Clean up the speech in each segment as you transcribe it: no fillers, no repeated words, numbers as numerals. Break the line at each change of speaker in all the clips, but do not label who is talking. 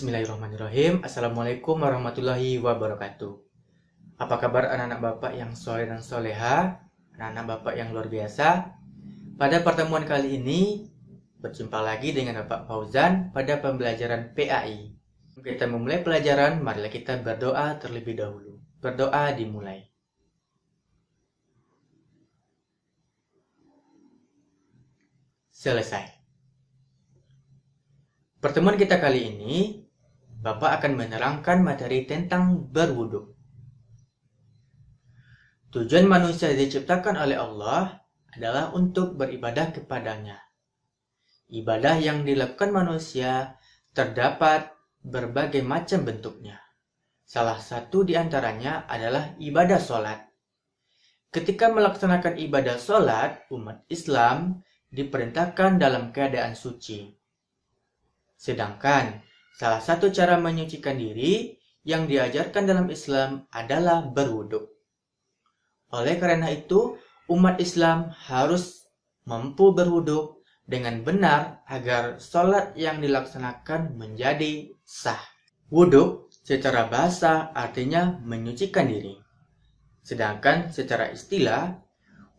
Bismillahirrahmanirrahim. Assalamualaikum warahmatullahi wabarakatuh. Apa kabar anak-anak Bapak yang soleh dan soleha, anak-anak Bapak yang luar biasa? Pada pertemuan kali ini, berjumpa lagi dengan Bapak Fauzan pada pembelajaran PAI. Kita memulai pelajaran, marilah kita berdoa terlebih dahulu. Berdoa dimulai. Selesai. Pertemuan kita kali ini, Bapak akan menerangkan materi tentang berwudu. Tujuan manusia diciptakan oleh Allah adalah untuk beribadah kepadanya. Ibadah yang dilakukan manusia terdapat berbagai macam bentuknya. Salah satu di antaranya adalah ibadah sholat. Ketika melaksanakan ibadah sholat, umat Islam diperintahkan dalam keadaan suci. Sedangkan salah satu cara menyucikan diri yang diajarkan dalam Islam adalah berwudu. Oleh karena itu, umat Islam harus mampu berwudu dengan benar agar sholat yang dilaksanakan menjadi sah. Wudu secara bahasa artinya menyucikan diri. Sedangkan secara istilah,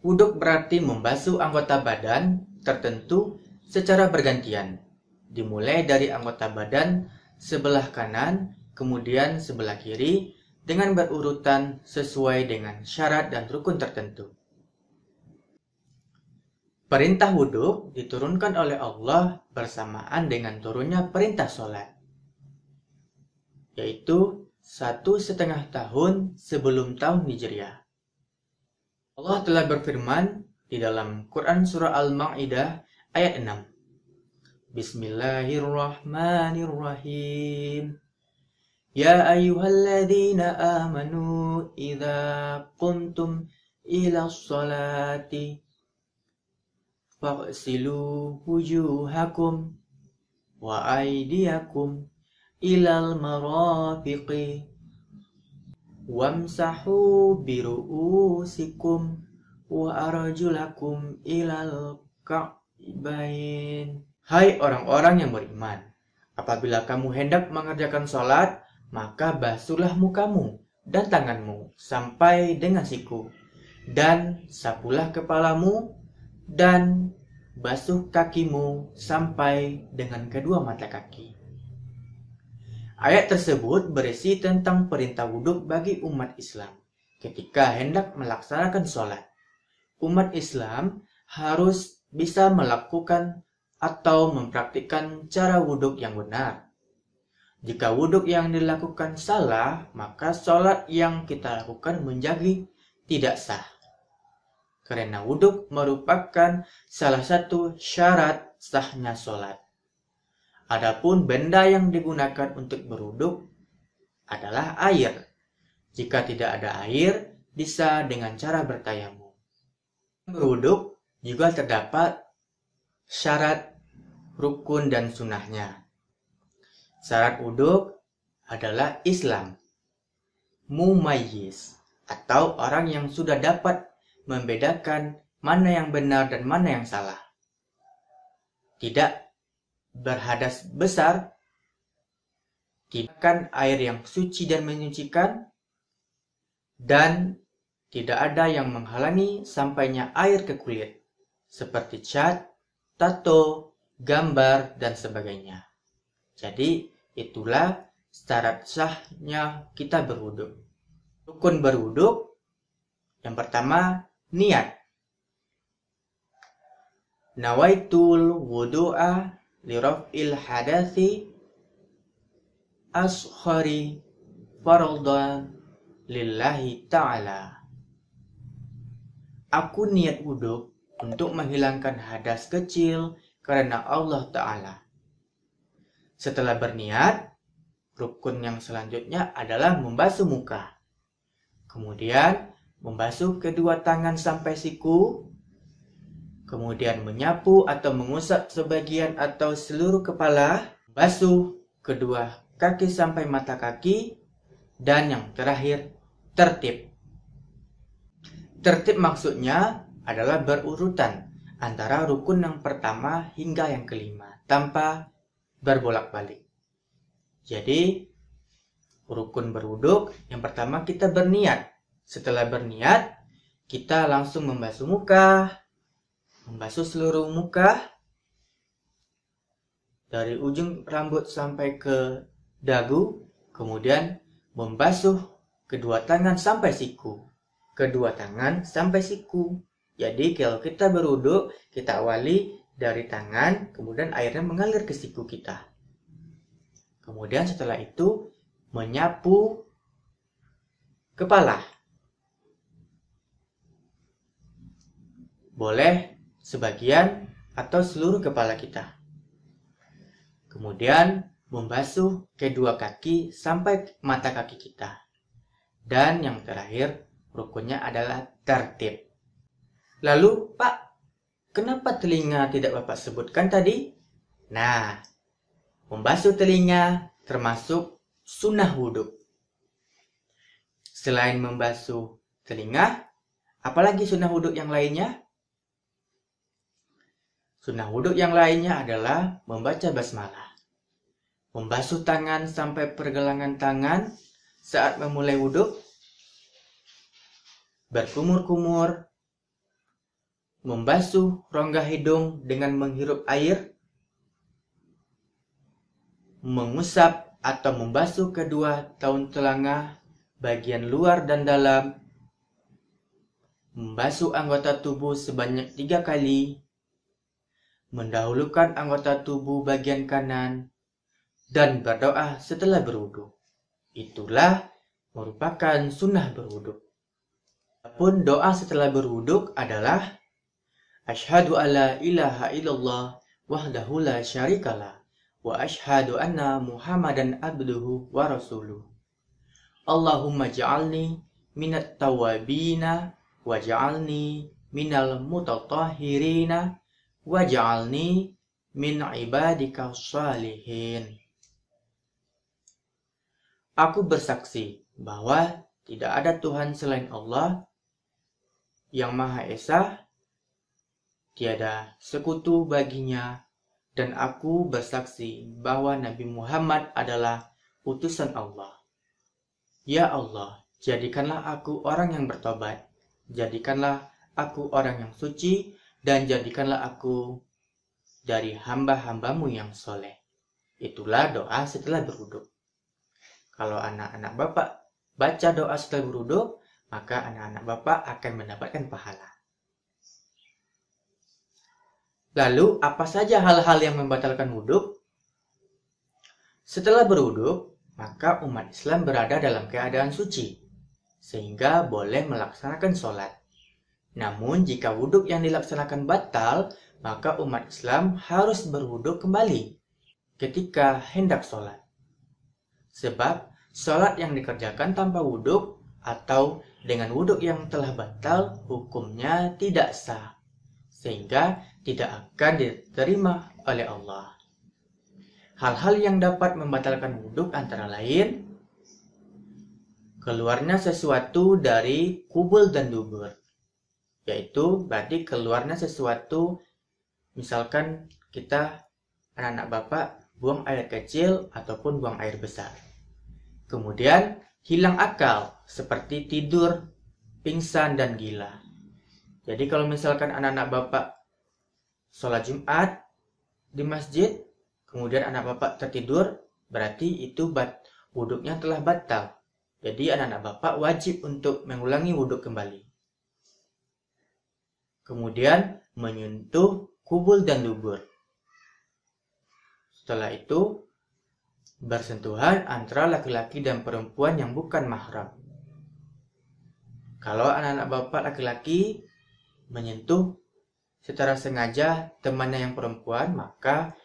wudu berarti membasuh anggota badan tertentu secara bergantian. Dimulai dari anggota badan sebelah kanan, kemudian sebelah kiri, dengan berurutan sesuai dengan syarat dan rukun tertentu. Perintah wudhu diturunkan oleh Allah bersamaan dengan turunnya perintah sholat, yaitu 1,5 tahun sebelum tahun Hijriah. Allah telah berfirman di dalam Quran Surah Al-Ma'idah ayat 6. Bismillahirrahmanirrahim. Ya ayyuhalladzina amanu idza qumtum ila sholati faghsilu wujuhakum wa aydiyakum ilal marafiqi wamsahu biru'usikum wa arjulakum ilal ka'bain. Hai orang-orang yang beriman, apabila kamu hendak mengerjakan sholat, maka basuhlah mukamu dan tanganmu sampai dengan siku, dan sapulah kepalamu, dan basuh kakimu sampai dengan kedua mata kaki. Ayat tersebut berisi tentang perintah wudhu bagi umat Islam. Ketika hendak melaksanakan sholat, umat Islam harus bisa melakukan atau mempraktikkan cara wudhu yang benar. Jika wudhu yang dilakukan salah, maka sholat yang kita lakukan menjadi tidak sah. Karena wudhu merupakan salah satu syarat sahnya sholat. Adapun benda yang digunakan untuk berwudhu adalah air. Jika tidak ada air, bisa dengan cara bertayamum. Berwudhu juga terdapat syarat, rukun, dan sunnahnya. Syarat wudhu adalah Islam, mumayyiz, atau orang yang sudah dapat membedakan mana yang benar dan mana yang salah. Tidak berhadas besar, tidak air yang suci dan menyucikan, dan tidak ada yang menghalangi sampainya air ke kulit, seperti cat, tato, gambar, dan sebagainya. Jadi, itulah syarat sahnya kita berwudu. Rukun berwudu, yang pertama, niat. Nawaitul wudu'a liraf'il hadathi asghari fardhan lillahi ta'ala. Aku niat wudu untuk menghilangkan hadas kecil karena Allah Ta'ala. Setelah berniat, rukun yang selanjutnya adalah membasuh muka. Kemudian, membasuh kedua tangan sampai siku. Kemudian menyapu atau mengusap sebagian atau seluruh kepala. Basuh kedua kaki sampai mata kaki. Dan yang terakhir, tertib. Tertib maksudnya adalah berurutan antara rukun yang pertama hingga yang kelima tanpa berbolak-balik. Jadi, rukun berwuduk, yang pertama kita berniat. Setelah berniat, kita langsung membasuh muka, membasuh seluruh muka, dari ujung rambut sampai ke dagu, kemudian membasuh kedua tangan sampai siku. Kedua tangan sampai siku. Jadi kalau kita berwuduk, kita awali dari tangan, kemudian airnya mengalir ke siku kita. Kemudian setelah itu menyapu kepala. Boleh sebagian atau seluruh kepala kita. Kemudian membasuh kedua kaki sampai mata kaki kita. Dan yang terakhir, rukunnya adalah tertib. Lalu, Pak, kenapa telinga tidak Bapak sebutkan tadi? Nah, membasuh telinga termasuk sunnah wudhu. Selain membasuh telinga, apalagi sunnah wudhu yang lainnya? Sunnah wudhu yang lainnya adalah membaca basmalah. Membasuh tangan sampai pergelangan tangan saat memulai wudhu. Berkumur-kumur. Membasuh rongga hidung dengan menghirup air. Mengusap atau membasuh kedua daun telinga bagian luar dan dalam. Membasuh anggota tubuh sebanyak 3 kali. Mendahulukan anggota tubuh bagian kanan, dan berdoa setelah berwudu. Itulah merupakan sunnah berwudu. Adapun doa setelah berwudu adalah Asyhadu alla ilaha illallah wahdahu la syarikalah wa asyhadu anna Muhammadan abduhu wa rasuluh. Allahumma ja'alni minat tawabina wa ja'alni minal mutatahhirina waj'alni min ibadika shalihin. Aku bersaksi bahwa tidak ada Tuhan selain Allah yang Maha Esa, tiada sekutu baginya, dan aku bersaksi bahwa Nabi Muhammad adalah utusan Allah. Ya Allah, jadikanlah aku orang yang bertobat, jadikanlah aku orang yang suci, dan jadikanlah aku dari hamba-hambamu yang soleh. Itulah doa setelah berwudu. Kalau anak-anak Bapak baca doa setelah berwudu, maka anak-anak Bapak akan mendapatkan pahala. Lalu, apa saja hal-hal yang membatalkan wudu? Setelah berwudu, maka umat Islam berada dalam keadaan suci, sehingga boleh melaksanakan sholat. Namun jika wudhu yang dilaksanakan batal, maka umat Islam harus berwudhu kembali ketika hendak sholat. Sebab sholat yang dikerjakan tanpa wudhu atau dengan wudhu yang telah batal hukumnya tidak sah, sehingga tidak akan diterima oleh Allah. Hal-hal yang dapat membatalkan wudhu antara lain keluarnya sesuatu dari kubul dan dubur. Yaitu berarti keluarnya sesuatu, misalkan kita anak-anak Bapak buang air kecil ataupun buang air besar. Kemudian hilang akal seperti tidur, pingsan, dan gila. Jadi kalau misalkan anak-anak Bapak sholat Jumat di masjid, kemudian anak Bapak tertidur, berarti itu wuduknya telah batal. Jadi anak-anak Bapak wajib untuk mengulangi wuduk kembali. Kemudian menyentuh kubul dan dubur. Setelah itu bersentuhan antara laki-laki dan perempuan yang bukan mahram. Kalau anak-anak Bapak laki-laki menyentuh secara sengaja temannya yang perempuan, maka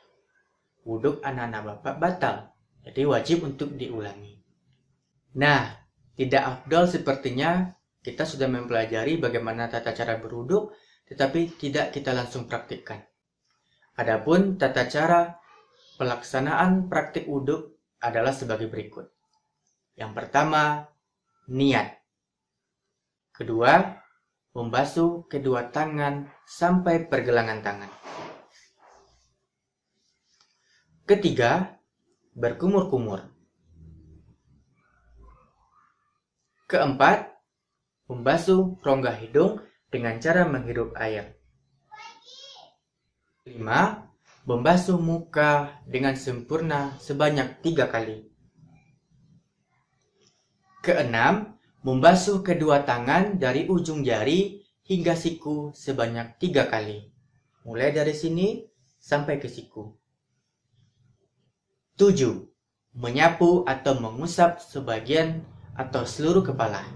wuduk anak-anak Bapak batal. Jadi wajib untuk diulangi. Nah, tidak afdol sepertinya kita sudah mempelajari bagaimana tata cara berwuduk, tetapi tidak kita langsung praktikkan. Adapun tata cara pelaksanaan praktik wudhu adalah sebagai berikut. Yang pertama, niat. Kedua, membasuh kedua tangan sampai pergelangan tangan. Ketiga, berkumur-kumur. Keempat, membasuh rongga hidung dengan cara menghirup air. 5. Membasuh muka dengan sempurna sebanyak 3 kali. Keenam, membasuh kedua tangan dari ujung jari hingga siku sebanyak 3 kali. Mulai dari sini sampai ke siku. 7. Menyapu atau mengusap sebagian atau seluruh kepala.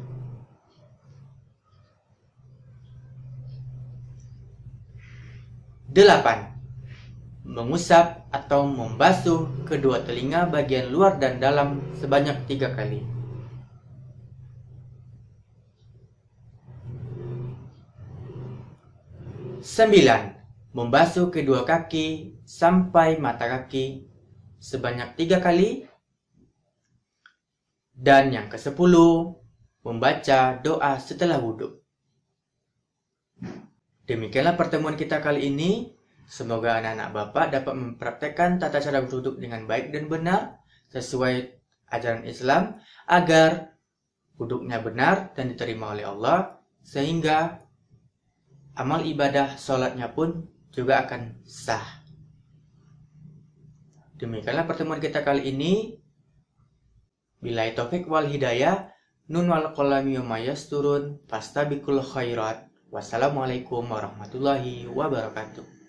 8. Mengusap atau membasuh kedua telinga bagian luar dan dalam sebanyak 3 kali. 9. Membasuh kedua kaki sampai mata kaki sebanyak 3 kali. Dan yang ke-10, membaca doa setelah wudhu. Demikianlah pertemuan kita kali ini. Semoga anak-anak Bapak dapat mempraktekkan tata cara berwudhu dengan baik dan benar sesuai ajaran Islam agar wudhunya benar dan diterima oleh Allah, sehingga amal ibadah sholatnya pun juga akan sah. Demikianlah pertemuan kita kali ini. Billahi taufik wal hidayah. Nun wal qalami wa mayasturun. Fastabiqul khairat. Wassalamualaikum warahmatullahi wabarakatuh.